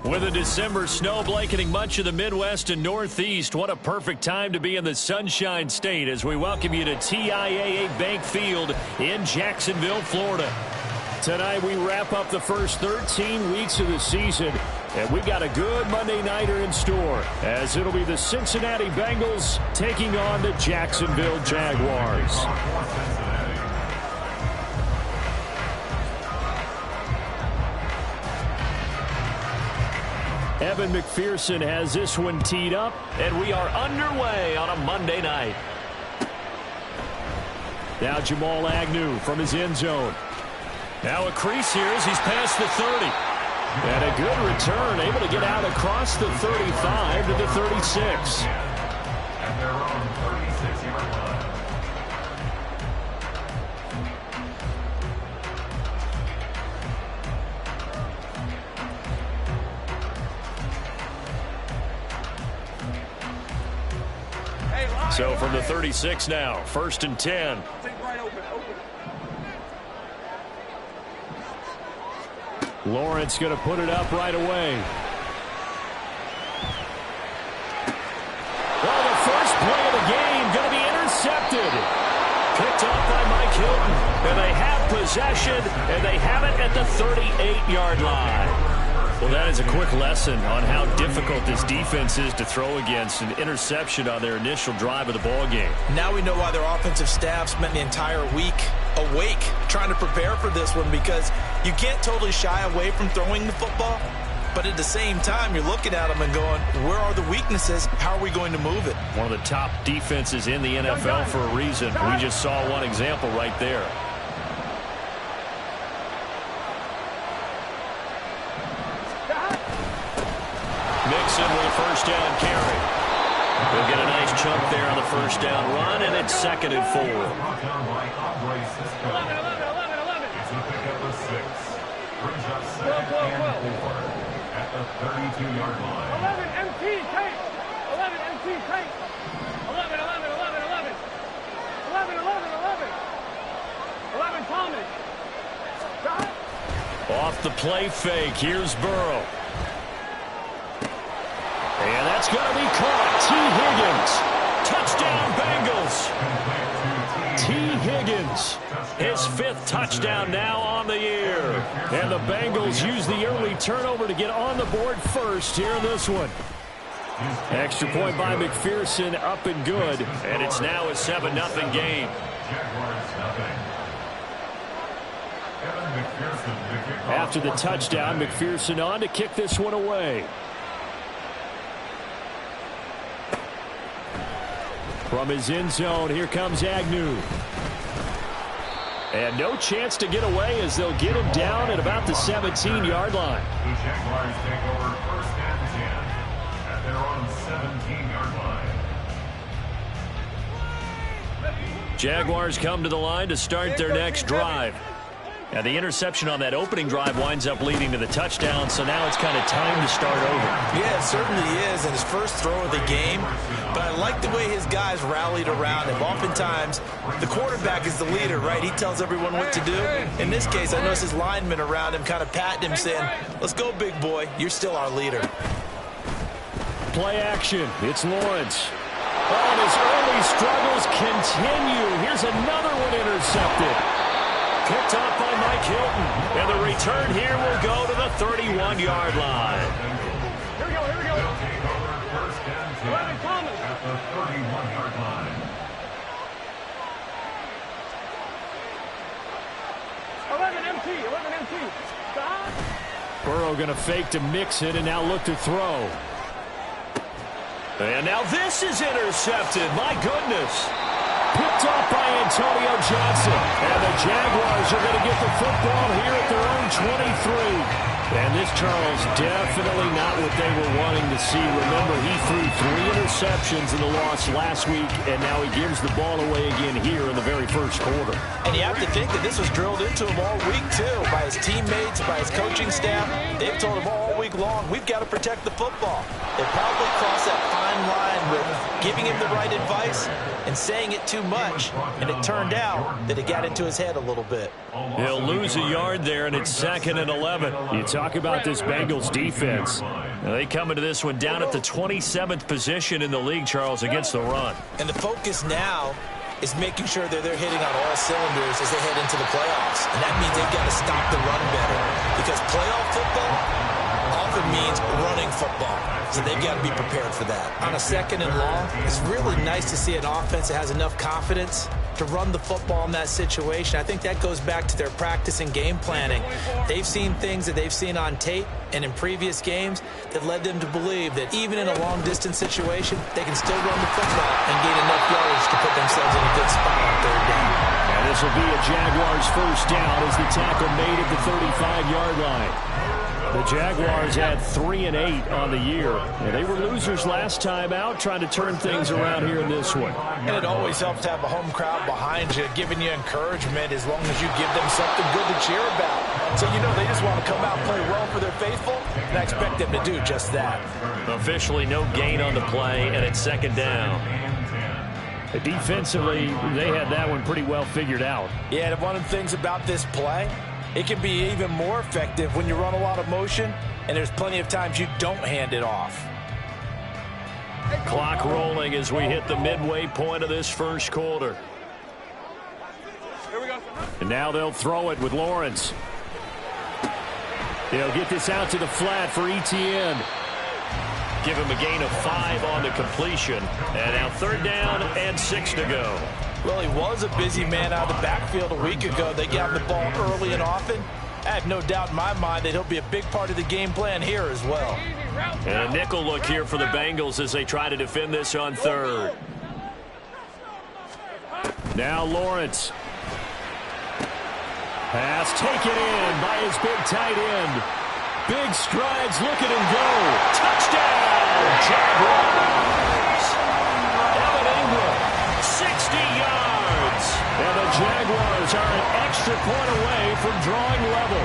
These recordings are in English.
With a December snow blanketing much of the Midwest and Northeast, what a perfect time to be in the Sunshine State as we welcome you to TIAA Bank Field in Jacksonville, Florida. Tonight we wrap up the first 13 weeks of the season, and we got a good Monday nighter in store as it'll be the Cincinnati Bengals taking on the Jacksonville Jaguars. Evan McPherson has this one teed up, and we are underway on a Monday night. Now Jamal Agnew from his end zone. Now a crease here as he's past the 30. And a good return, able to get out across the 35 to the 36. At their own 36-yard line. So from the 36 now, 1st and 10. Lawrence going to put it up right away. Well, the first play of the game going to be intercepted. Picked off by Mike Hilton. And they have possession, and they have it at the 38-yard line. Well, that is a quick lesson on how difficult this defense is to throw against. An interception on their initial drive of the ball game. Now we know why their offensive staff spent the entire week awake trying to prepare for this one, because you can't totally shy away from throwing the football, but at the same time you're looking at them and going, where are the weaknesses? How are we going to move it? One of the top defenses in the NFL for a reason. We just saw one example right there. Mixon with a first down carry. We'll get a nice chunk there on the first down run, and it's 2nd and 4. 11. It's a pickup of 6. Brings up 2nd and 4 at the 32-yard line. 11 MT take. 11 MT take. 11. 11 Thomas. Off the play fake. Here's Burrow. And that's going to be caught. T. Higgins. Touchdown, Bengals. T. Higgins. His 5th touchdown now on the year. And the Bengals use the early turnover to get on the board first here in this one. Extra point by McPherson, up and good. And it's now a 7-0 game. After the touchdown, McPherson on to kick this one away. From his end zone, here comes Agnew. And no chance to get away as they'll get him down at about the 17-yard line. The Jaguars take over 1st and 10 at their own 17-yard line. Jaguars come to the line to start their next drive. Now, the interception on that opening drive winds up leading to the touchdown, so now it's kind of time to start over. Yeah, it certainly is, in his first throw of the game. But I like the way his guys rallied around him. Oftentimes, the quarterback is the leader, right? He tells everyone what to do. In this case, I noticed his linemen around him kind of patting him, saying, let's go, big boy. You're still our leader. Play action. It's Lawrence. Oh, and his early struggles continue. Here's another one intercepted. Picked off by Mike Hilton. And the return here will go to the 31-yard line. Here we go. They'll take over 1st and 10 11 Thomas. at the 31-yard line. 11 MT. Stop. Burrow going to fake to mix it and now look to throw. And now this is intercepted. My goodness. Picked off by Antonio Johnson. And the Jaguars are going to get the football here at their own 23. And this, Charles, definitely not what they were wanting to see. Remember, he threw 3 interceptions in the loss last week, and now he gives the ball away again here in the very first quarter. And you have to think that this was drilled into him all week, too, by his teammates, by his coaching staff. They've told him all week long, we've got to protect the football. They probably crossed that fine line with giving him the right advice and saying it too much, and it turned out that it got into his head a little bit. He'll lose a yard there, and it's 2nd and 11. You talk talk about this Bengals defense. Now, they come into this one down at the 27th position in the league, Charles, against the run. And the focus now is making sure that they're hitting on all cylinders as they head into the playoffs. And that means they've got to stop the run better. Because playoff football often means running football. So they've got to be prepared for that. On a 2nd and long, it's really nice to see an offense that has enough confidence to run the football in that situation. I think that goes back to their practice and game planning. They've seen things that they've seen on tape and in previous games that led them to believe that even in a long-distance situation, they can still run the football and gain enough yardage to put themselves in a good spot on 3rd down. And this will be a Jaguars first down as the tackle made at the 35-yard line. The Jaguars had 3 and 8 on the year. And they were losers last time out, trying to turn things around here in this one. And it always helps to have a home crowd behind you, giving you encouragement as long as you give them something good to cheer about. So, they just want to come out and play well for their faithful, and I expect them to do just that. Officially no gain on the play, and it's 2nd down. Defensively, they had that one pretty well figured out. Yeah, and one of the things about this play, it can be even more effective when you run a lot of motion, and there's plenty of times you don't hand it off. Clock rolling as we hit the midway point of this first quarter. Here we go. And now they'll throw it with Lawrence. They'll get this out to the flat for Etienne. Give him a gain of 5 on the completion. And now 3rd down and 6 to go. Well, he was a busy man out of the backfield a week ago. They got the ball early and often. I have no doubt in my mind that he'll be a big part of the game plan here as well. And a nickel look here for the Bengals as they try to defend this on 3rd. Now Lawrence. Pass taken in by his big tight end. Big strides, look at him go. Touchdown, Jaguars. Evan Ingram, 60 yards. And the Jaguars are an extra point away from drawing level.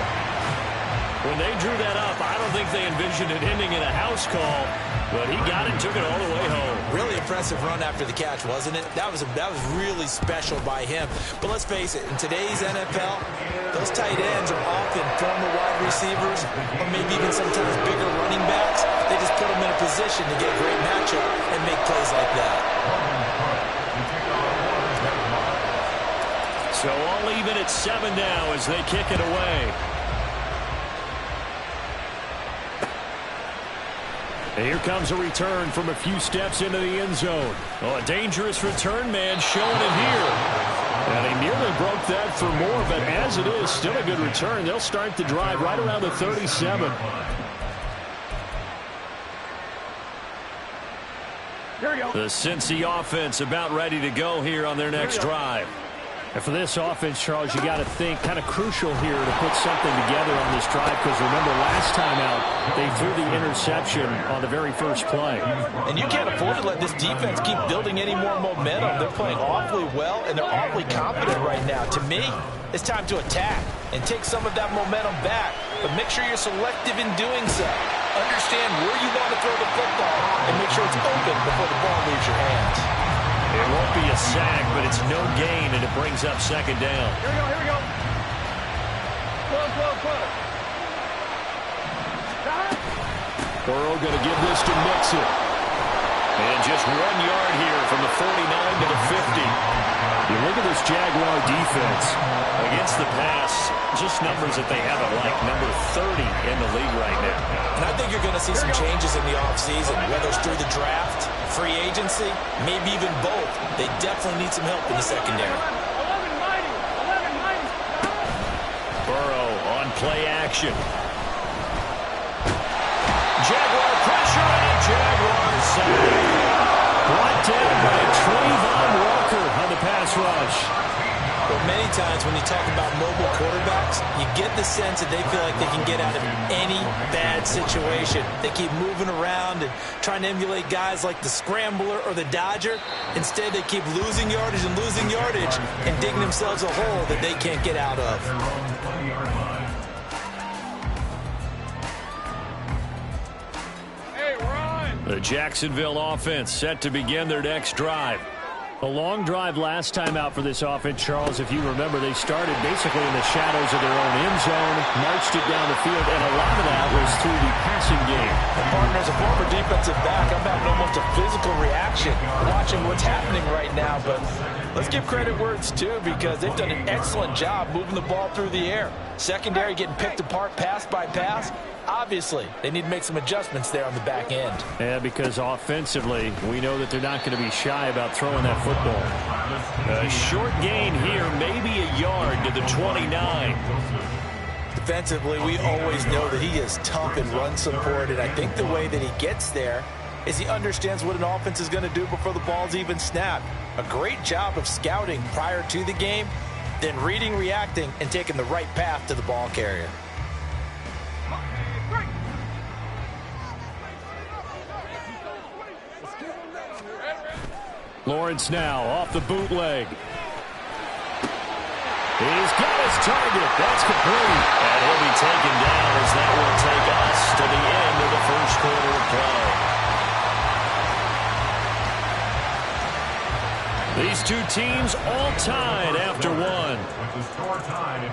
When they drew that up, I don't think they envisioned it ending in a house call, but he got it and took it all the way home. Really impressive run after the catch, wasn't it? That was really special by him. But let's face it, in today's NFL, those tight ends are often former wide receivers or maybe even sometimes bigger running backs. They just put them in a position to get a great matchup and make plays like that. So all even at 7 now as they kick it away. And here comes a return from a few steps into the end zone. Oh, a dangerous return man showing it here. And they nearly broke that for more, but as it is, still a good return. They'll start the drive right around the 37. Here we go. The Cincy offense about ready to go here on their next drive. And for this offense, Charles, you got to think kind of crucial here to put something together on this drive because remember last time out, they threw the interception on the very first play. And you can't afford to let this defense keep building any more momentum. They're playing awfully well, and they're awfully confident right now. To me, it's time to attack and take some of that momentum back, but make sure you're selective in doing so. Understand where you want to throw the football and make sure it's open before the ball leaves your hands. It won't be a sack, but it's no gain, and it brings up 2nd down. Here we go. Here we go. Close. Burrow going to give this to Mixon. And just 1 yard here from the 49 to the 50. You look at this Jaguar defense against the pass, just numbers that they haven't liked, number 30 in the league right now. And I think you're going to see some changes in the offseason, whether it's through the draft, free agency, maybe even both. They definitely need some help in the secondary. 11-90. Burrow on play action. Jaguar pressure and Jaguars brought down by Trayvon Walker on the pass rush. Well, many times when you talk about mobile quarterbacks, you get the sense that they feel like they can get out of any bad situation. They keep moving around and trying to emulate guys like the Scrambler or the Dodger. Instead, they keep losing yardage and digging themselves a hole that they can't get out of. Hey, we're on. The Jacksonville offense set to begin their next drive. A long drive last time out for this offense, Charles. If you remember, they started basically in the shadows of their own end zone, marched it down the field, and a lot of that was through the passing game. And partner, as a former defensive back, I'm having almost a physical reaction watching what's happening right now. But let's give credit where it's due, because they've done an excellent job moving the ball through the air. Secondary getting picked apart pass by pass. Obviously, they need to make some adjustments there on the back end. Yeah, because offensively, we know that they're not going to be shy about throwing that football. A short gain here, maybe a yard to the 29. Defensively, we always know that he is tough and run support, and I think the way that he gets there is he understands what an offense is going to do before the ball's even snapped. A great job of scouting prior to the game, then reading, reacting, and taking the right path to the ball carrier. Lawrence now off the bootleg. He's got his target. That's complete. And he'll be taken down as that will take us to the end of the first quarter of play. These two teams all tied after one. With the score tied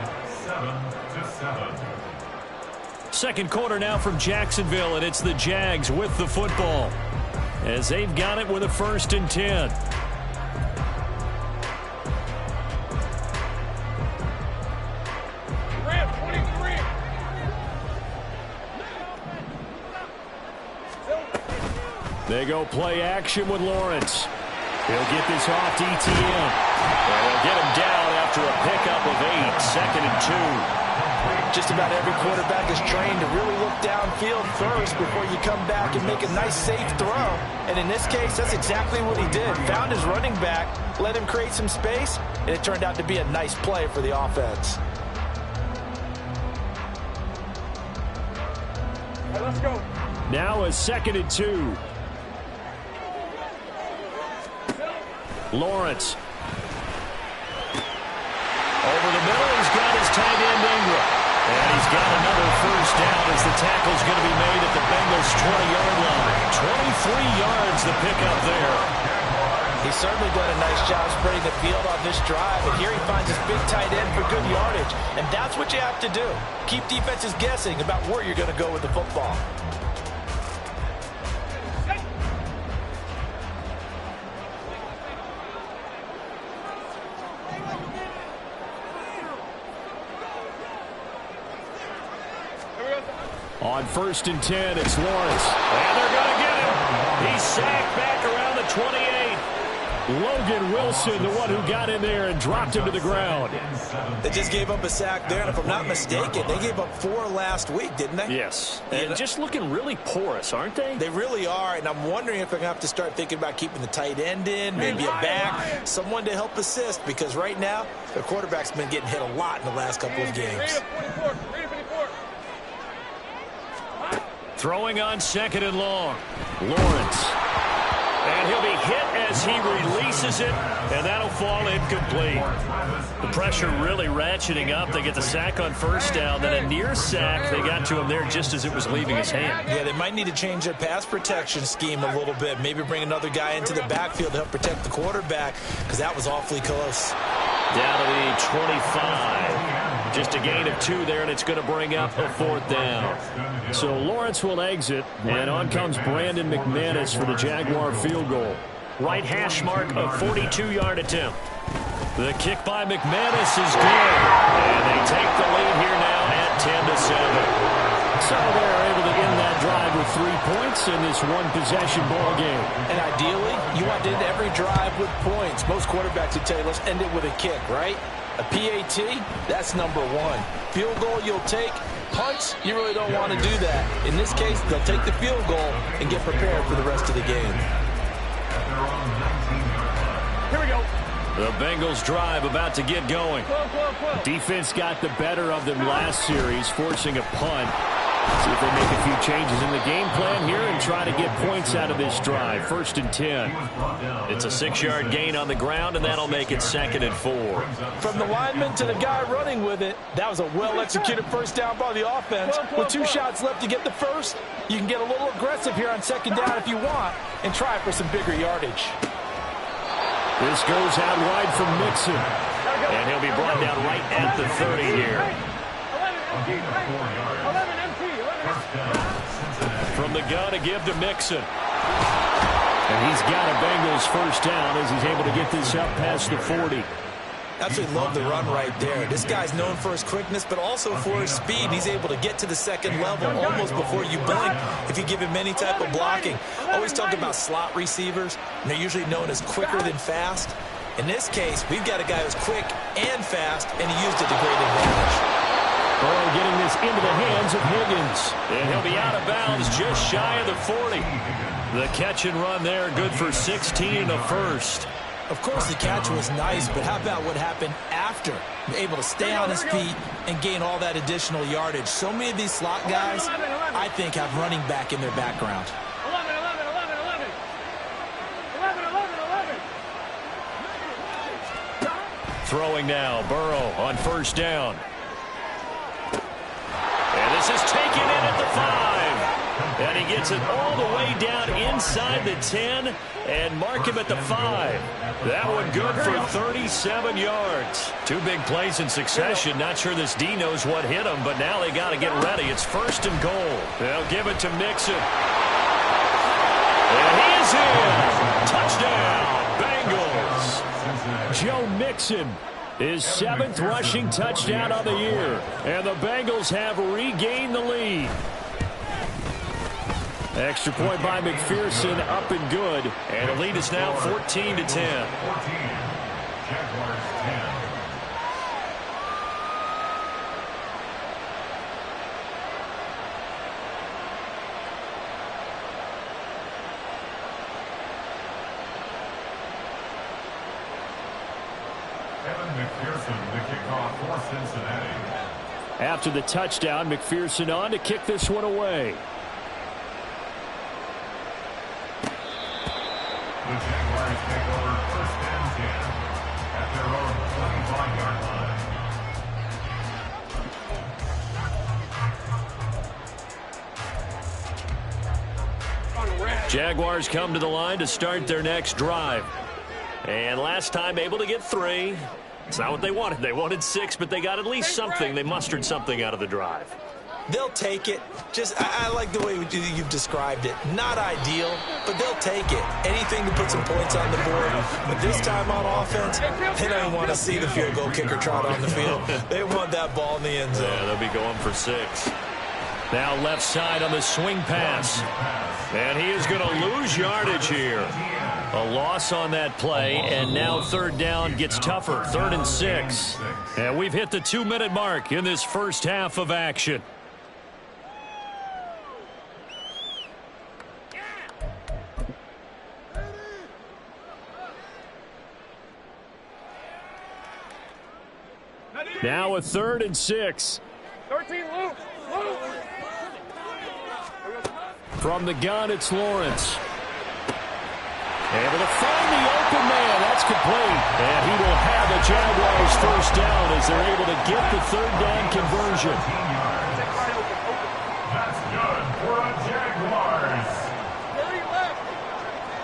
7-7. Second quarter now from Jacksonville, and it's the Jags with the football, as they've got it with a 1st and 10. They go play action with Lawrence. He'll get this off to ETN. And they'll get him down after a pickup of 8, 2nd and 2. Just about every quarterback is trained to really look downfield first before you come back and make a nice, safe throw. And in this case, that's exactly what he did. Found his running back, let him create some space, and it turned out to be a nice play for the offense. All right, let's go. Now a 2nd and 2. Lawrence. Over the middle, he's got his tight end Ingram. And he's got another 1st down as the tackle's going to be made at the Bengals' 20-yard line. 23 yards the pickup there. He's certainly done a nice job spreading the field on this drive, and here he finds his big tight end for good yardage. And that's what you have to do. Keep defenses guessing about where you're going to go with the football. On 1st and 10, it's Lawrence. And they're going to get him. He's sacked back around the 28. Logan Wilson, the one who got in there and dropped him to the ground. They just gave up a sack there, and if I'm not mistaken, they gave up 4 last week, didn't they? Yes. And just looking really porous, aren't they? They really are, and I'm wondering if they're going to have to start thinking about keeping the tight end in, maybe a back, someone to help assist, because right now, their quarterback's been getting hit a lot in the last couple of games. Throwing on 2nd and long. Lawrence. And he'll be hit as he releases it, and that'll fall incomplete. The pressure really ratcheting up. They get the sack on 1st down, then a near sack. They got to him there just as it was leaving his hand. Yeah, they might need to change their pass protection scheme a little bit. Maybe bring another guy into the backfield to help protect the quarterback, because that was awfully close. Down to the 25. Just a gain of 2 there, and it's going to bring up a 4th down. So Lawrence will exit, and on comes Brandon McManus for the Jaguar field goal. Right hash mark, a 42-yard attempt. The kick by McManus is good, and they take the lead here now at 10-7. So they're able to end that drive with 3 points in this one-possession ball game. And ideally, you want to end every drive with points. Most quarterbacks would tell you, let's end it with a kick, right? A PAT, that's number 1. Field goal you'll take. Punts, you really don't want to do that. In this case, they'll take the field goal and get prepared for the rest of the game. Here we go. The Bengals drive about to get going. Defense got the better of them last series, forcing a punt. See if they make a few changes in the game plan here and try to get points out of this drive. 1st and 10. It's a 6-yard gain on the ground, and that'll make it 2nd and 4. From the lineman to the guy running with it, that was a well-executed 1st down by the offense. With 2 shots left to get the 1st, you can get a little aggressive here on 2nd down if you want and try for some bigger yardage. This goes out wide from Mixon. And he'll be brought down right at the 30 here. From the gun, a give to Mixon. And he's got a Bengals first down as he's able to get this up past the 40. Absolutely love the run right there. This guy's known for his quickness, but also for his speed. He's able to get to the second level almost before you blink if you give him any type of blocking. Always talk about slot receivers, and they're usually known as quicker than fast. In this case, we've got a guy who's quick and fast, and he used it to great advantage. Burrow getting this into the hands of Higgins. And he'll be out of bounds just shy of the 40. The catch and run there, good for 16 and a first. Of course, the catch was nice, but how about what happened after? Able to stay on his feet and gain all that additional yardage. So many of these slot guys, I think, have running back in their background. 11. Throwing now, Burrow on first down. And this is taken in at the 5. And he gets it all the way down inside the 10 and mark him at the 5. That one good for 37 yards. Two big plays in succession. Not sure this D knows what hit him, but now they got to get ready. It's first and goal. They'll give it to Mixon. And he is in. Touchdown, Bengals. Joe Mixon. His 7th rushing touchdown of the year. And the Bengals have regained the lead. Extra point by McPherson, up and good. And the lead is now 14 to 10. 14. Jaguars 10. McPherson, the kickoff for Cincinnati. After the touchdown, McPherson on to kick this one away. The Jaguars take over first and 10 at their own 25-yard line. Jaguars come to the line to start their next drive. And last time able to get 3. It's not what they wanted. They wanted 6, but they got at least something. They mustered something out of the drive. They'll take it. I like the way you've described it. Not ideal, but they'll take it. Anything to put some points on the board. But this time on offense, they don't want to see the field goal kicker trot on the field. They want that ball in the end zone. Yeah, they'll be going for 6. Now left side on the swing pass. And he is going to lose yardage here. A loss on that play, and now third down gets tougher. 3rd and 6. And we've hit the 2-minute mark in this first half of action. Now a 3rd and 6. 13, Luke. From the gun, it's Lawrence. Able to find the open man. That's complete. And he will have the Jaguars first down as they're able to get the 3rd down conversion. That's good for the Jaguars.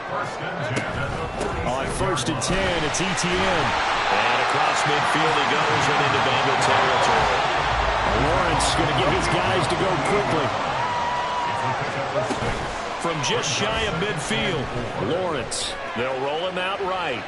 First and 10 at the 46. On 1st and 10, it's Etienne. And across midfield he goes and into Bengal territory. Lawrence going to get his guys to go quickly. From just shy of midfield, Lawrence. They'll roll him out right.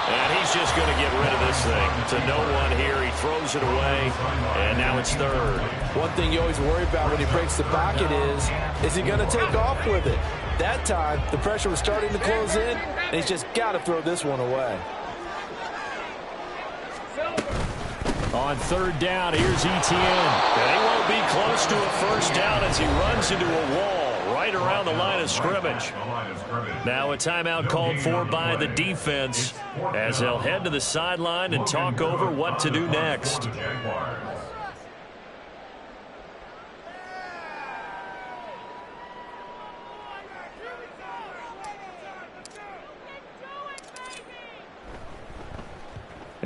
And he's just going to get rid of this thing. To no one here. He throws it away. And now it's 3rd. One thing you always worry about when he breaks the pocket is he going to take off with it? That time, the pressure was starting to close in, and he's just got to throw this one away. On 3rd down, here's Etienne. And he won't be close to a first down as he runs into a wall right around the line of scrimmage. Now a timeout called for by the defense as they'll head to the sideline and talk over what to do next.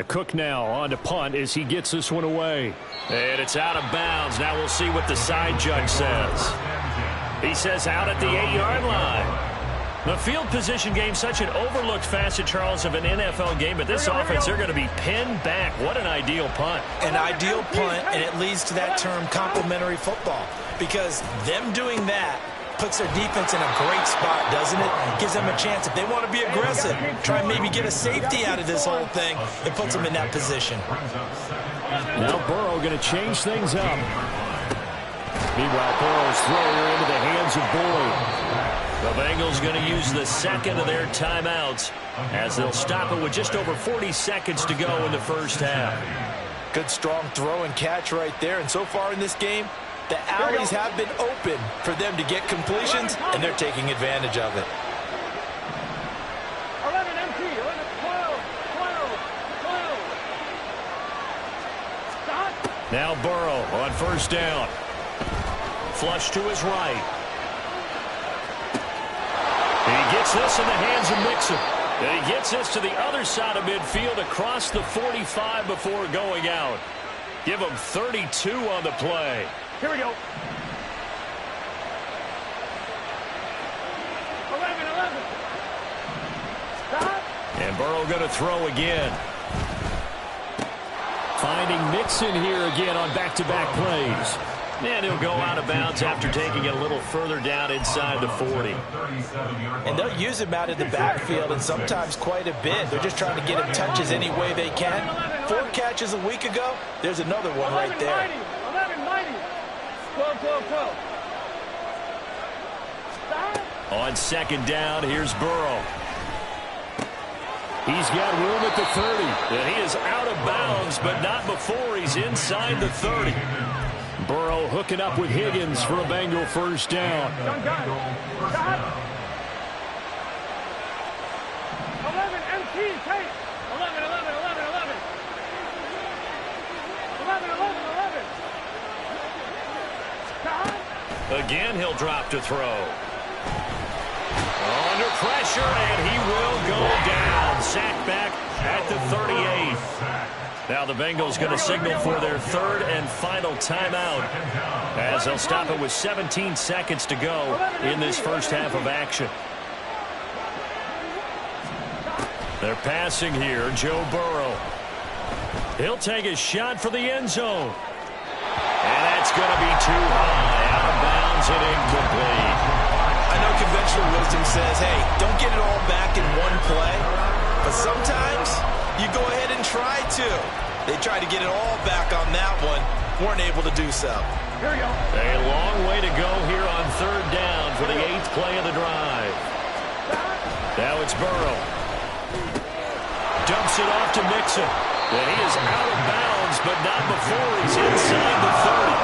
Cook now on to punt as he gets this one away. And it's out of bounds. Now we'll see what the side judge says. He says out at the 8-yard line. The field position game, such an overlooked facet, Charles, of an NFL game, but this offense, they're going to be pinned back. What an ideal punt. An ideal punt, and it leads to that term complementary football, because them doing that puts their defense in a great spot, doesn't it? Gives them a chance. If they want to be aggressive, try and maybe get a safety out of this whole thing, it puts them in that position. Now Burrow going to change things up. Meanwhile, Burrow's throwing her into the hands of Boyd. The Bengals going to use the second of their timeouts as they'll stop it with just over 40 seconds to go in the first half. Good strong throw and catch right there. And so far in this game, the alleys have been open for them to get completions, and they're taking advantage of it. 11 empty, 11, 12, 12. Stop. Now Burrow on first down. Flush to his right. He gets this in the hands of Mixon. And he gets this to the other side of midfield across the 45 before going out. Give him 32 on the play. Here we go. 11. Stop. And Burrow going to throw again. Finding Mixon here again on back-to-back plays. And he'll go out of bounds after taking it a little further down inside the 40. And they'll use him out in the backfield, and sometimes quite a bit. They're just trying to get him touches any way they can. 4 catches a week ago. There's another one right there. 11, 12. Stop. On second down, here's Burrow. He's got room at the 30. And he is out of bounds, but not before he's inside the 30. Burrow hooking up with Higgins for a Bengal first down. Stop. 11 empty, take. 11. 11. Stop. Again, he'll drop to throw. Under pressure, and he will go down. Sacked back at the 38. Now the Bengals going to signal for their third and final timeout as they'll stop it with 17 seconds to go in this first half of action. They're passing here, Joe Burrow. He'll take a shot for the end zone. And that's going to be too high, out of bounds and incomplete. I know conventional wisdom says, hey, don't get it all back in one play. But sometimes you go ahead and try to. They tried to get it all back on that one. Weren't able to do so. Here we go. A long way to go here on third down for the 8th play of the drive. Now it's Burrow. Dumps it off to Mixon. And he is out of bounds, but not before he's inside the 30.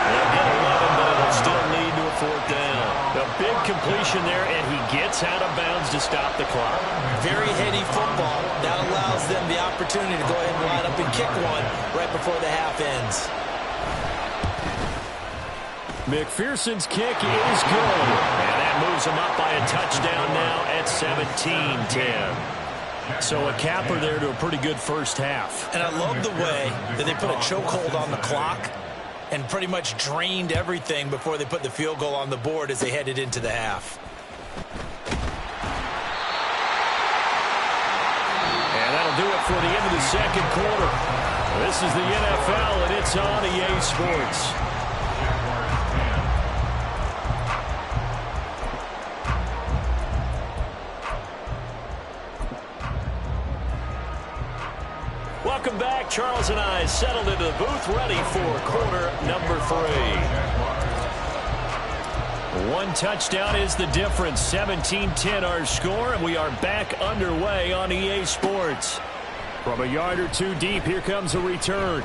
They'll get 11, but it'll still lead to a 4th down. A big completion there, and he gets out of bounds to stop the clock. Very heady football. That allows them the opportunity to go ahead and line up and kick one right before the half ends. McPherson's kick is good. And that moves him up by a touchdown now at 17-10. So a capper there to a pretty good first half. And I love the way that they put a chokehold on the clock and pretty much drained everything before they put the field goal on the board as they headed into the half. And that'll do it for the end of the second quarter. This is the NFL, and it's on EA Sports. Welcome back. Charles and I settled into the booth, ready for quarter number 3. One touchdown is the difference. 17-10 our score, and we are back underway on EA Sports. From a yard or two deep, here comes a return.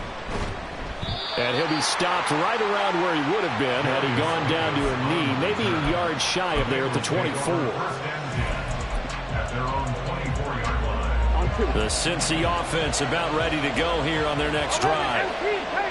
And he'll be stopped right around where he would have been had he gone down to a knee, maybe a yard shy of there at the 24. The Cincy offense about ready to go here on their next drive.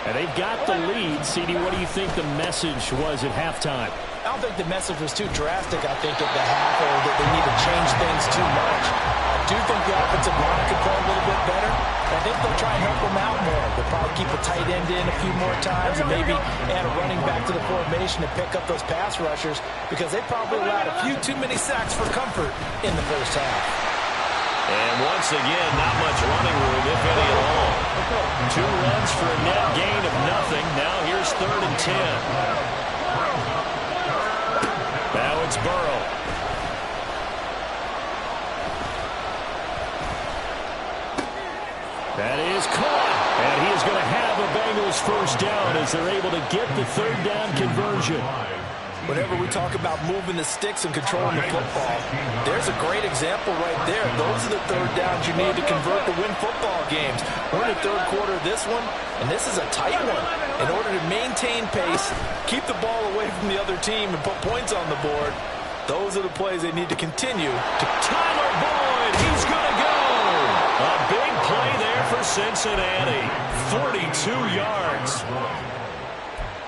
And they've got the lead. CD, what do you think the message was at halftime? I don't think the message was too drastic, I think, at the half, or that they need to change things too much. I do think the offensive line could play a little bit better. I think they'll try and help him out more. They'll probably keep a tight end in a few more times and maybe add a running back to the formation to pick up those pass rushers because they probably allowed a few too many sacks for comfort in the first half. And once again, not much running room, if any at all. 2 runs for a net gain of nothing. Now here's 3rd and 10. Now it's Burrow. That is caught. And he is going to have a Bengals first down as they're able to get the 3rd down conversion. Whenever we talk about moving the sticks and controlling the football, there's a great example right there. Those are the 3rd downs you need to convert to win football games. We're in the 3rd quarter of this one, and this is a tight one. In order to maintain pace, keep the ball away from the other team, and put points on the board, those are the plays they need to continue. Tyler Boyd, he's going to go. A big play there for Cincinnati. 42 yards.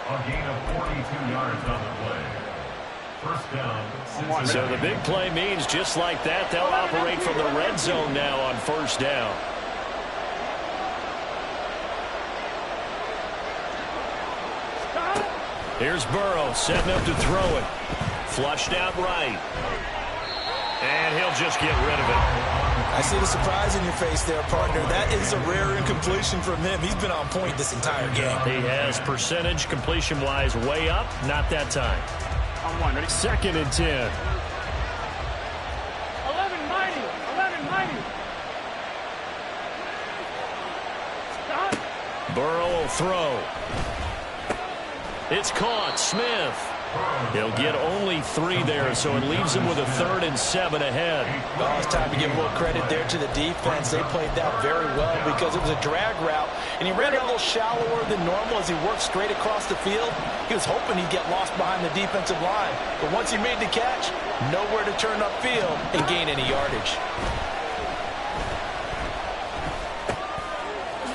A gain of 42 yards on the play. First down, Cincinnati. So the big play means just like that, they'll operate from the red zone now on first down. Here's Burrow setting up to throw it. Flushed out right. And he'll just get rid of it. I see the surprise in your face there, partner. That is a rare incompletion from him. He's been on point this entire game. He has percentage completion-wise way up. Not that time. On 1, ready? 2nd and 10. 11-90. 11-90. Stop. Burrow will throw. It's caught. Smith. He'll get only 3 there, so it leaves him with a 3rd and 7 ahead. Well, it's time to give a little credit there to the defense. They played that very well because it was a drag route, and he ran it a little shallower than normal as he worked straight across the field. He was hoping he'd get lost behind the defensive line, but once he made the catch, nowhere to turn upfield and gain any yardage.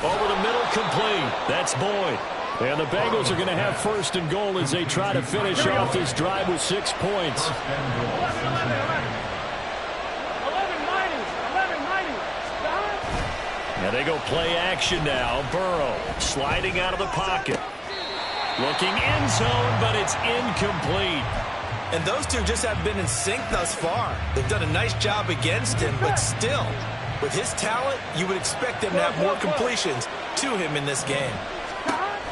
Over the middle, complete. That's Boyd. And the Bengals are going to have 1st and goal as they try to finish off this drive with 6 points. 11-90. 11-90. Stop. Now they go play action now. Burrow sliding out of the pocket. Looking end zone, but it's incomplete. And those two just have been in sync thus far. They've done a nice job against him, but still, with his talent, you would expect them to have more completions to him in this game.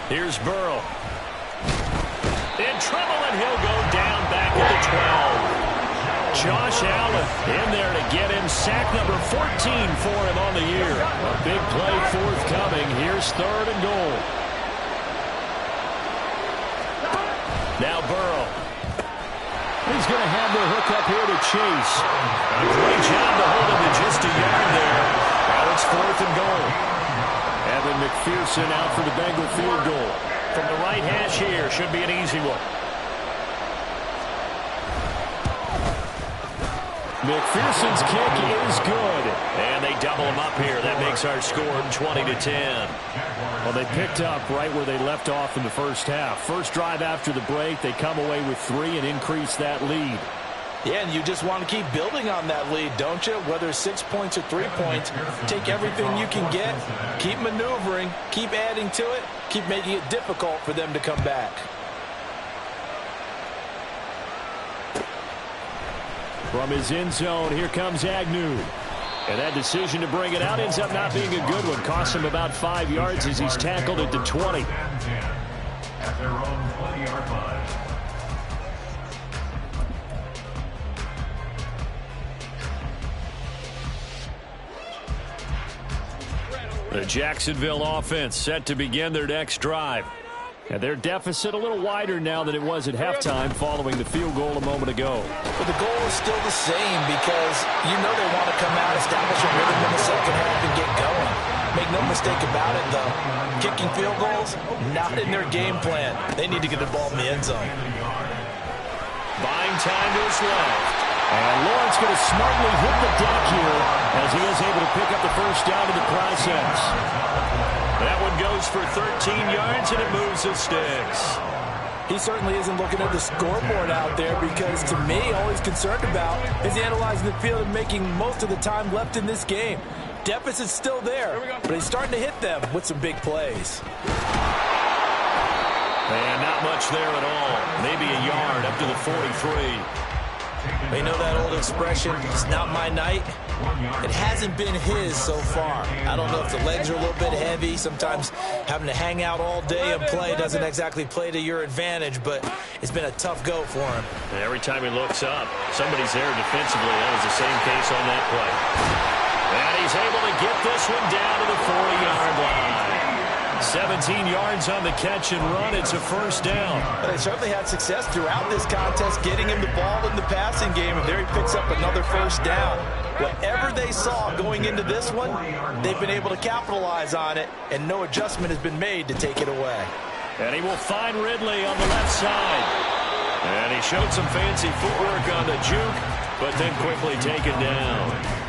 Here's Burrow. In trouble, and he'll go down back at the 12. Josh Allen in there to get him sack number 14 for him on the year. A big play forthcoming. Here's 3rd and goal. Now Burrow. He's going to have the hook up here to Chase. A great job to hold him to just a yard there. Now it's 4th and goal. Evan McPherson out for the Bengal field goal. From the right hash here, should be an easy one. McPherson's kick is good. And they double him up here. That makes our score 20-10. Well, they picked up right where they left off in the first half. First drive after the break, they come away with 3 and increase that lead. Yeah, and you just want to keep building on that lead, don't you? Whether 6 points or 3 points, take everything you can get, keep maneuvering, keep adding to it, keep making it difficult for them to come back. From his end zone, here comes Agnew. And that decision to bring it out ends up not being a good one. Costs him about 5 yards as he's tackled at the 20. At their own 20-yard line. The Jacksonville offense set to begin their next drive. And their deficit a little wider now than it was at halftime following the field goal a moment ago. But the goal is still the same because you know they want to come out, establish a rhythm in the second half, and get going. Make no mistake about it, though. Kicking field goals, not in their game plan. They need to get the ball in the end zone. Buying time to his left. And Lawrence going to smartly hit the deck here as he is able to pick up the first down in the process. That one goes for 13 yards, and it moves the sticks. He certainly isn't looking at the scoreboard out there because, to me, all he's concerned about is analyzing the field and making most of the time left in this game. Deficit's still there, but he's starting to hit them with some big plays. And not much there at all. Maybe a yard up to the 43. You know that old expression, it's not my night? It hasn't been his so far. I don't know if the legs are a little bit heavy. Sometimes having to hang out all day and play doesn't exactly play to your advantage, but it's been a tough go for him. And every time he looks up, somebody's there defensively. That was the same case on that play. And he's able to get this one down to the 40-yard line. 17 yards on the catch and run. It's a first down. They certainly had success throughout this contest, getting him the ball in the passing game, and there he picks up another first down. Whatever they saw going into this one, they've been able to capitalize on it, and no adjustment has been made to take it away. And he will find Ridley on the left side. And he showed some fancy footwork on the juke, but then quickly taken down.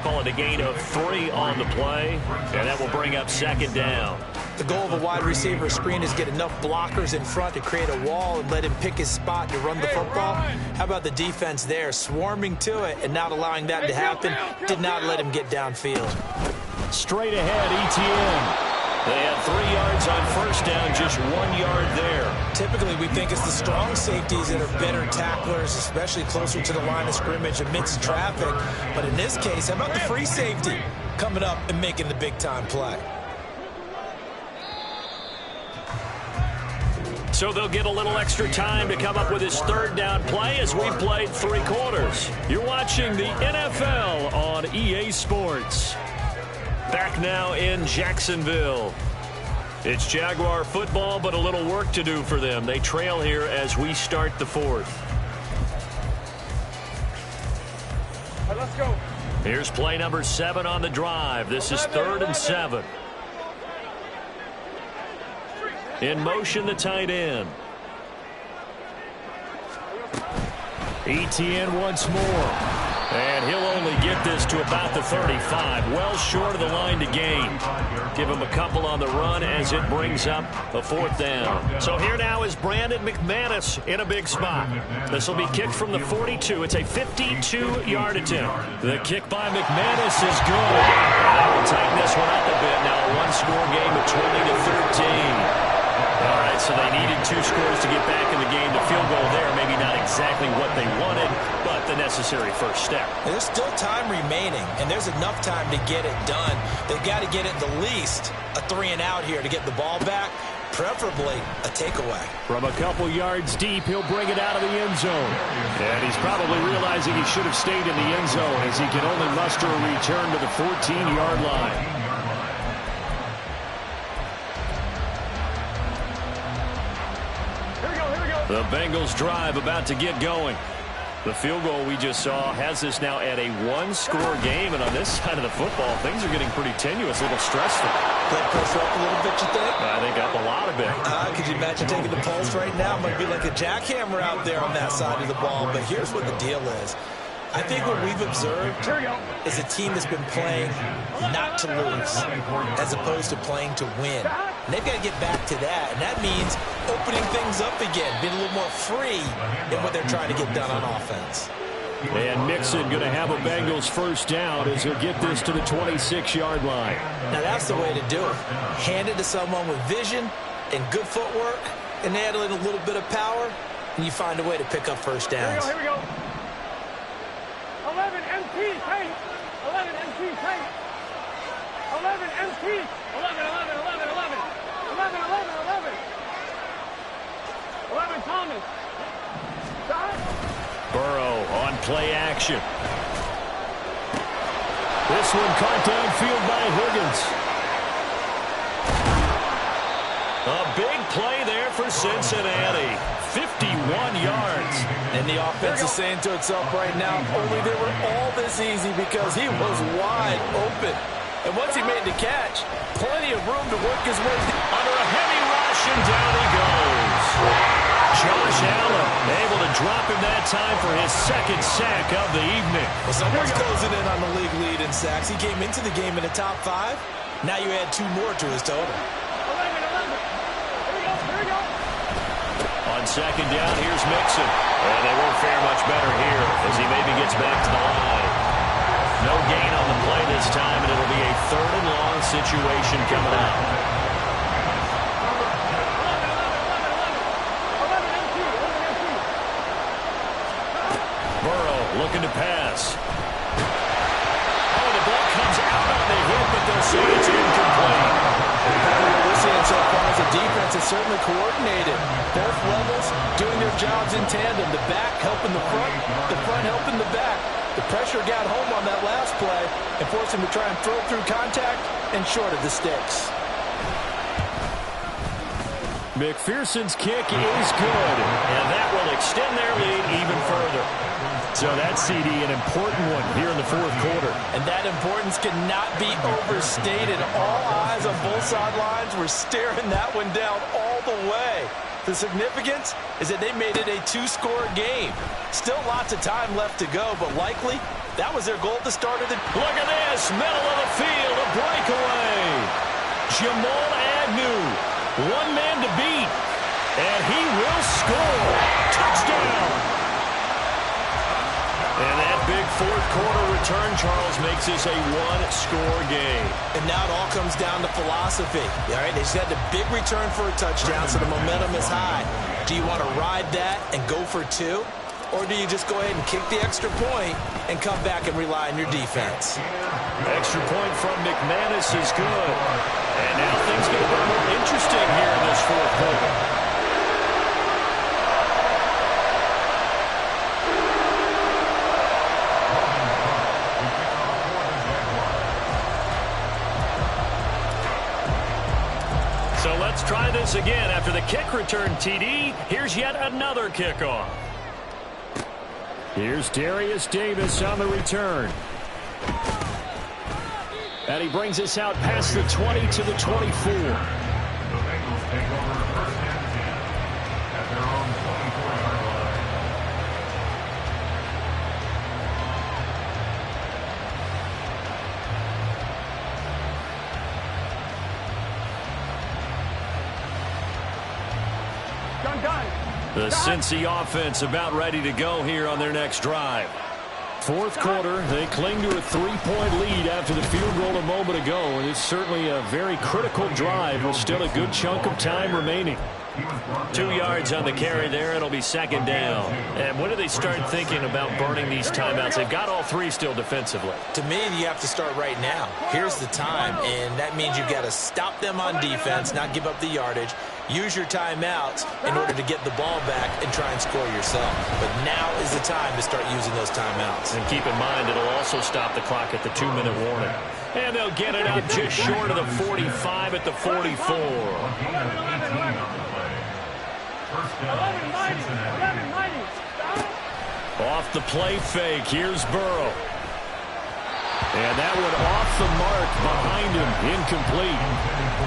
Call it a gain of 3 on the play, and that will bring up second down. The goal of a wide receiver screen is get enough blockers in front to create a wall and let him pick his spot to run the football. How about the defense there, swarming to it and not allowing that to happen? Did not let him get downfield. Straight ahead, ETN. They had 3 yards on first down, just 1 yard there. Typically, we think it's the strong safeties that are better tacklers, especially closer to the line of scrimmage amidst traffic. But in this case, how about the free safety coming up and making the big-time play? So they'll get a little extra time to come up with his third down play as we played 3 quarters. You're watching the NFL on EA Sports. Back now in Jacksonville. It's Jaguar football, but a little work to do for them. They trail here as we start the 4th. Right, let's go. Here's play number 7 on the drive. This is 3rd and 7. In motion, the tight end. ETN once more. And he'll only get this to about the 35. Well short of the line to gain. Give him a couple on the run as it brings up a 4th down. So here now is Brandon McManus in a big spot. This will be kicked from the 42. It's a 52-yard attempt. The kick by McManus is good. That will tighten this one up a bit. Now a one-score game of 20-13. All right, so they needed 2 scores to get back in the game. The field goal there, maybe not exactly what they wanted, but the necessary first step. There's still time remaining, and there's enough time to get it done. They've got to get at the least a 3-and-out here to get the ball back, preferably a takeaway. From a couple yards deep, he'll bring it out of the end zone. And he's probably realizing he should have stayed in the end zone as he can only muster a return to the 14-yard line. The Bengals drive about to get going. The field goal we just saw has this now at a 1-score game, and on this side of the football, things are getting pretty tenuous, a little stressful. Blood pressure up a little bit, you think? I think up a lot of it. Could you imagine taking the pulse right now? Might be like a jackhammer out there on that side of the ball, but here's what the deal is. I think what we've observed is a team that's been playing not to lose as opposed to playing to win. And they've got to get back to that, and that means opening things up again, being a little more free in what they're trying to get done on offense. And Mixon going to have a Bengals first down as he'll get this to the 26-yard line. Now that's the way to do it. Hand it to someone with vision and good footwork, and add in a little bit of power, and you find a way to pick up first downs. Here we go. 11 MT, tight. 11 MT, tight. 11 MT. 11, 11, 11, 11. 11, 11, 11. 11, Thomas. Stop. Burrow on play action. This one caught downfield by Higgins. A big play there for Cincinnati. 51 yards. And the offense is saying to itself right now, only they were all this easy because he was wide open. And once he made the catch, plenty of room to work his way under a heavy rush, and down he goes. Josh Allen able to drop him that time for his 2nd sack of the evening. Well, someone's closing in on the league lead in sacks. He came into the game in the top 5. Now you add 2 more to his total. 11, 11. Here we go. On 2nd down, here's Mixon. And they won't fare much better here as he maybe gets back to the line. No gain on the play this time, and it'll be a 3rd and long situation coming out. Burrow looking to pass. Oh, the ball comes out on the hit, but they'll say it's incomplete. What we're seeing so far is the defense is certainly coordinated. Both levels doing their jobs in tandem. The back helping the front helping the back. The pressure got home on that last play and forced him to try and throw through contact and short of the sticks. McPherson's kick is good, and that will extend their lead even further. So that CD, an important one here in the 4th quarter. And that importance cannot be overstated. All eyes on both sidelines were staring that one down all the way. The significance is that they made it a 2-score game. Still lots of time left to go, but likely that was their goal at the start of the... Look at this, middle of the field, a breakaway. Jamal Agnew, one man to beat, and he will score. Touchdown. And that big 4th quarter return, Charles, makes this a 1-score game. And now it all comes down to philosophy. All right, they just had the big return for a touchdown, so the momentum is high. Do you want to ride that and go for 2? Or do you just go ahead and kick the extra point and come back and rely on your defense? Extra point from McManus is good. And now things get a little more interesting here in this 4th quarter. So let's try this again. After the kick return TD, here's yet another kickoff. Here's Darius Davis on the return. And he brings us out past the 20 to the 24. The Bengals take over 1st and 10 at their own 24-yard line. The Cincy offense about ready to go here on their next drive. 4th quarter, they cling to a 3-point lead after the field goal a moment ago, and it's certainly a very critical drive with still a good chunk of time remaining. 2 yards on the carry there. It'll be 2nd down. And when do they start thinking about burning these timeouts? They've got all 3 still defensively. To me, you have to start right now. Here's the time, and that means you've got to stop them on defense, not give up the yardage. Use your timeouts in order to get the ball back and try and score yourself. But now is the time to start using those timeouts. And keep in mind, it'll also stop the clock at the 2-minute warning. And they'll get it up just short of the 45 at the 44. Off the play fake, here's Burrow. And that one off the mark behind him, incomplete.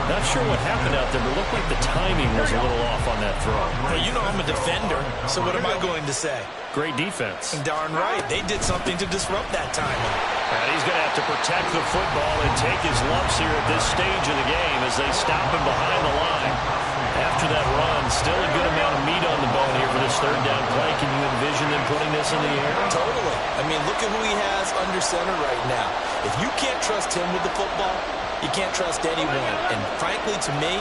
Not sure what happened out there, but it looked like the timing was a little off on that throw. Well, you know I'm a defender, so what am I going to say? Great defense. Darn right. They did something to disrupt that timing. And he's going to have to protect the football and take his lumps here at this stage of the game as they stop him behind the line. After that run, still a good amount of meat on the bone here for this 3rd down play. Can you envision them putting this in the air? Totally. I mean, look at who he has under center right now. If you can't trust him with the football, you can't trust anyone. And frankly, to me,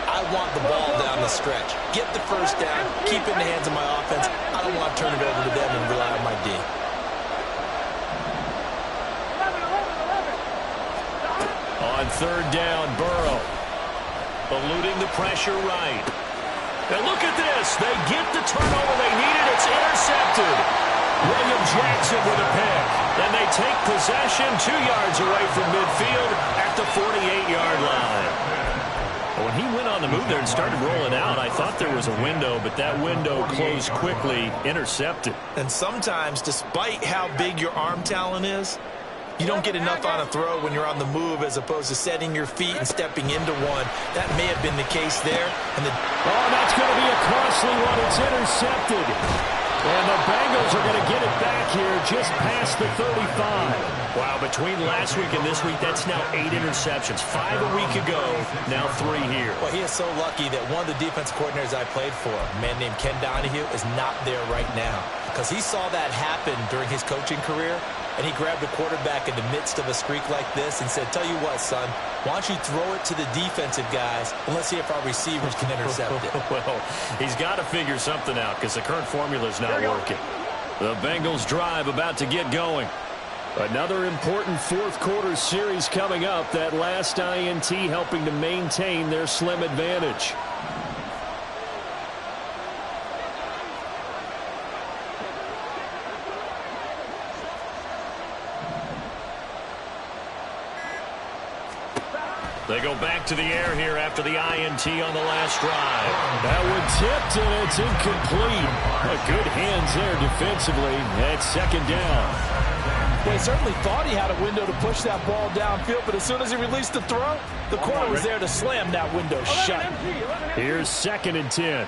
I want the ball down the stretch. Get the 1st down, keep it in the hands of my offense. I don't want to turn it over to them and rely on my D. On 3rd down, Burrow. Eluding the pressure right. And look at this. They get the turnover they needed. It's intercepted. William Jackson with a pick. And they take possession 2 yards away from midfield at the 48-yard line. When he went on the move there and started rolling out, I thought there was a window, but that window closed quickly, intercepted. And sometimes, despite how big your arm talent is, you don't get enough on a throw when you're on the move as opposed to setting your feet and stepping into one. That may have been the case there. And oh, that's going to be a costly one. It's intercepted. And the Bengals are going to get it back here just past the 35. Wow, between last week and this week, that's now 8 interceptions. 5 a week ago, now 3 here. Well, he is so lucky that one of the defense coordinators I played for, a man named Ken Donahue, is not there right now. Because he saw that happen during his coaching career, and he grabbed the quarterback in the midst of a streak like this and said, tell you what, son, why don't you throw it to the defensive guys and let's see if our receivers can intercept it. Well, he's got to figure something out because the current formula is not working. The Bengals drive about to get going. Another important fourth quarter series coming up. That last INT helping to maintain their slim advantage. They go back to the air here after the INT on the last drive. That one tipped, and it's incomplete. Good hands there defensively at second down. Well, he certainly thought he had a window to push that ball downfield, but as soon as he released the throw, the corner was there to slam that window shut. Here's 2nd and 10.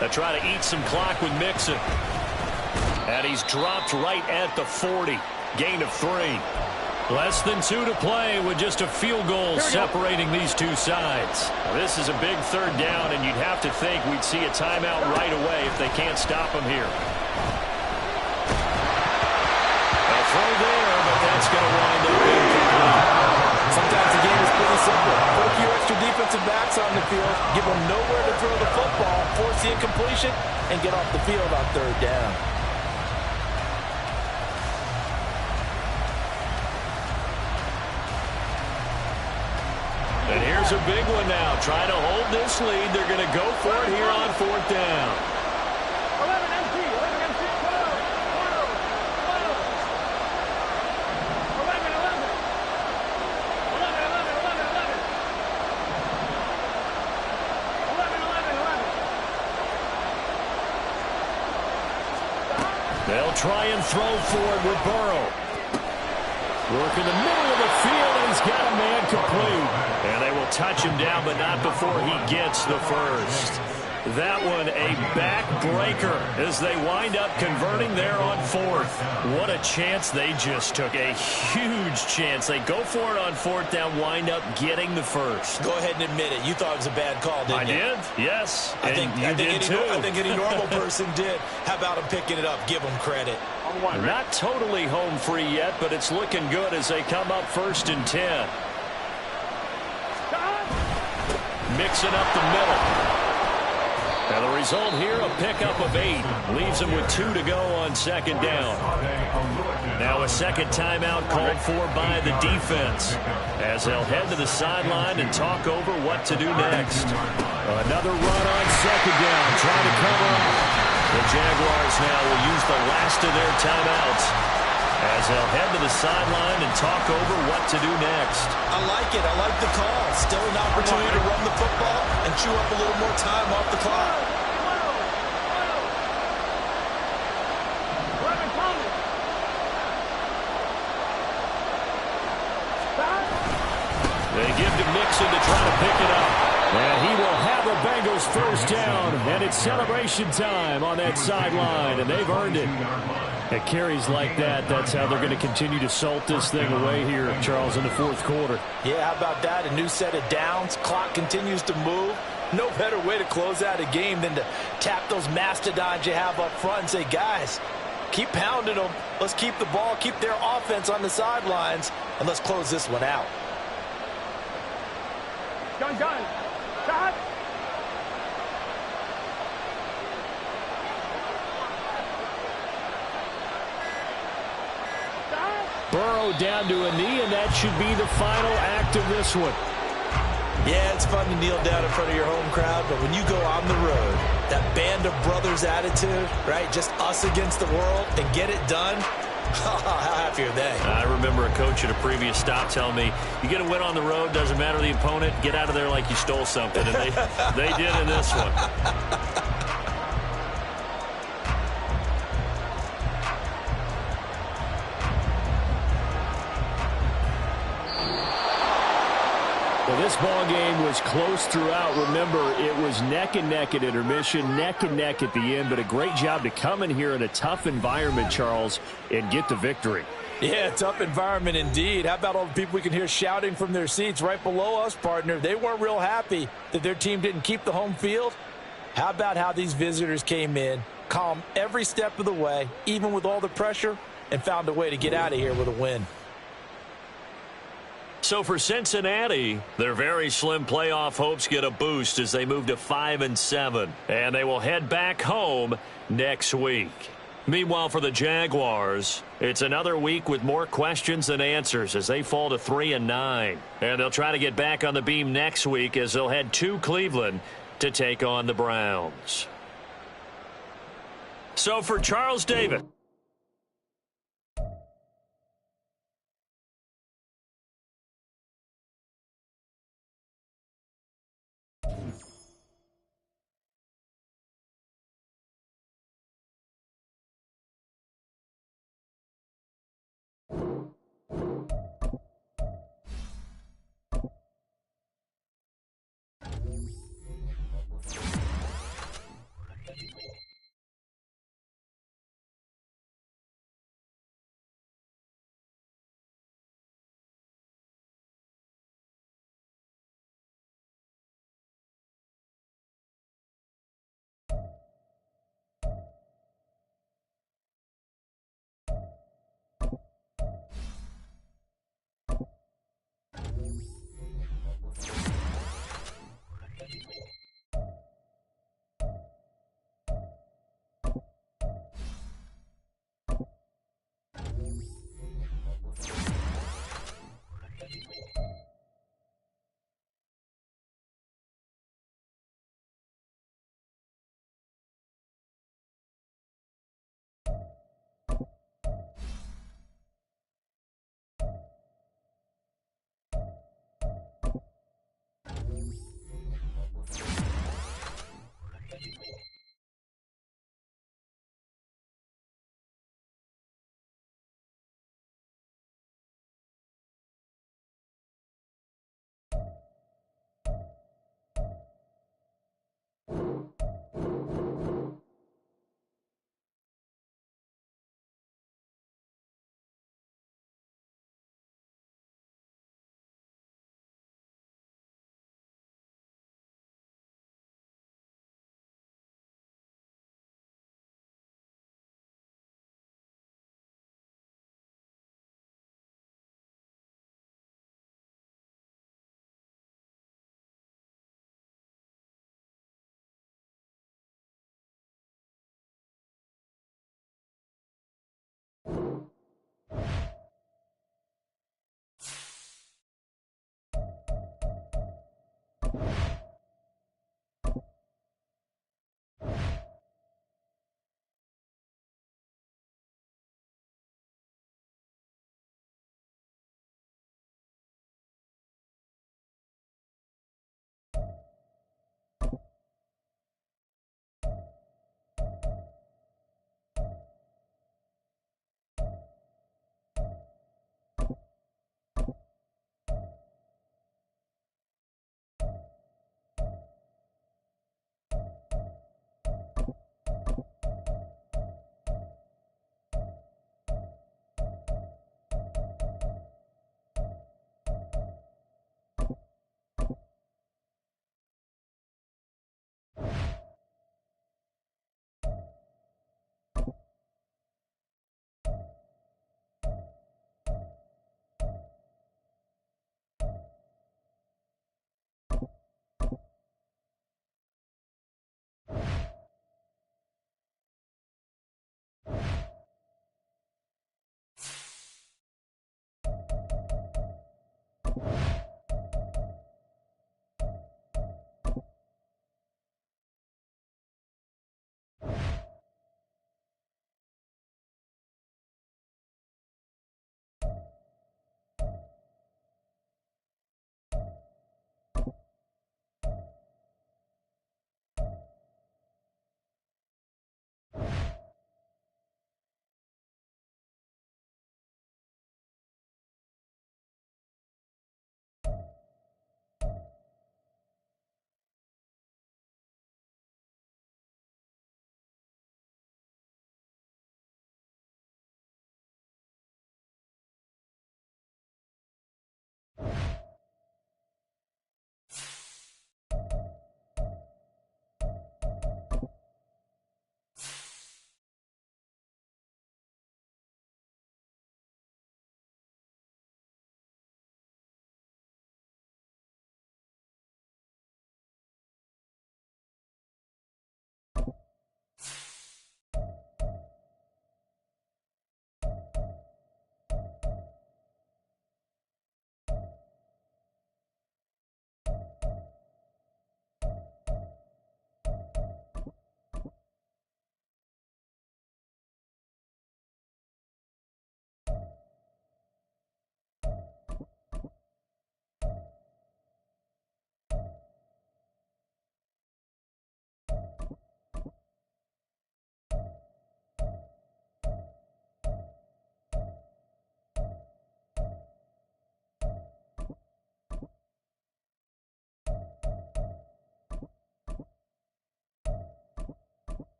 They try to eat some clock with Mixon. And he's dropped right at the 40. Gain of 3. Less than 2 to play with just a field goal separating these two sides. This is a big 3rd down, and you'd have to think we'd see a timeout right away if they can't stop him here. A throw there, but that's going to wind up incomplete. Sometimes the game is pretty simple. Put a few extra defensive backs on the field, give them nowhere to throw the football, force the incompletion, and get off the field on 3rd down. And here's a big one now. Trying to hold this lead. They're going to go for it here on 4th down. 11 empty. 11 empty. 12. 11. 11. They'll try and throw for it with Burrow. Work in the middle of the field, and he's got a man complete. And they will touch him down, but not before he gets the first. That one a backbreaker as they wind up converting there on 4th. What a chance they just took. A huge chance. They go for it on 4th down, wind up getting the first. Go ahead and admit it. You thought it was a bad call, didn't you? I did, yes. I think any normal person did. How about him picking it up? Give him credit. Not totally home free yet, but it's looking good as they come up 1st and 10. Mixing up the middle. And the result here, a pickup of 8. Leaves them with 2 to go on 2nd down. Now a second timeout called for by the defense as they'll head to the sideline and talk over what to do next. Another run on 2nd down, trying to cover up. The Jaguars now will use the last of their timeouts as they'll head to the sideline and talk over what to do next. I like it. I like the call. Still an opportunity to run the football and chew up a little more time off the clock. They give to Mixon to try to pick it up. And he will have the Bengals 1st down. And it's celebration time on that sideline. And they've earned it. At carries like that, that's how they're going to continue to salt this thing away here, Charles, in the 4th quarter. Yeah, how about that? A new set of downs. Clock continues to move. No better way to close out a game than to tap those mastodons you have up front and say, guys, keep pounding them. Let's keep the ball, keep their offense on the sidelines, and let's close this one out. Gun. Shot. Burrow down to a knee, and that should be the final act of this one. Yeah, it's fun to kneel down in front of your home crowd, but when you go on the road, that band of brothers attitude, right, just us against the world, and get it done, how happy are they? I remember a coach at a previous stop telling me, you get a win on the road, doesn't matter the opponent, get out of there like you stole something, and they did in this one. Well, this ball game was close throughout. Remember, it was neck and neck at intermission, neck and neck at the end, but a great job to come in here in a tough environment, Charles, and get the victory. Yeah, tough environment indeed. How about all the people we can hear shouting from their seats right below us, partner? They weren't real happy that their team didn't keep the home field. How about how these visitors came in, calm every step of the way, even with all the pressure, and found a way to get out of here with a win. So for Cincinnati, their very slim playoff hopes get a boost as they move to 5-7, and they will head back home next week. Meanwhile, for the Jaguars, it's another week with more questions than answers as they fall to 3-9. And they'll try to get back on the beam next week as they'll head to Cleveland to take on the Browns. So for Charles Davis.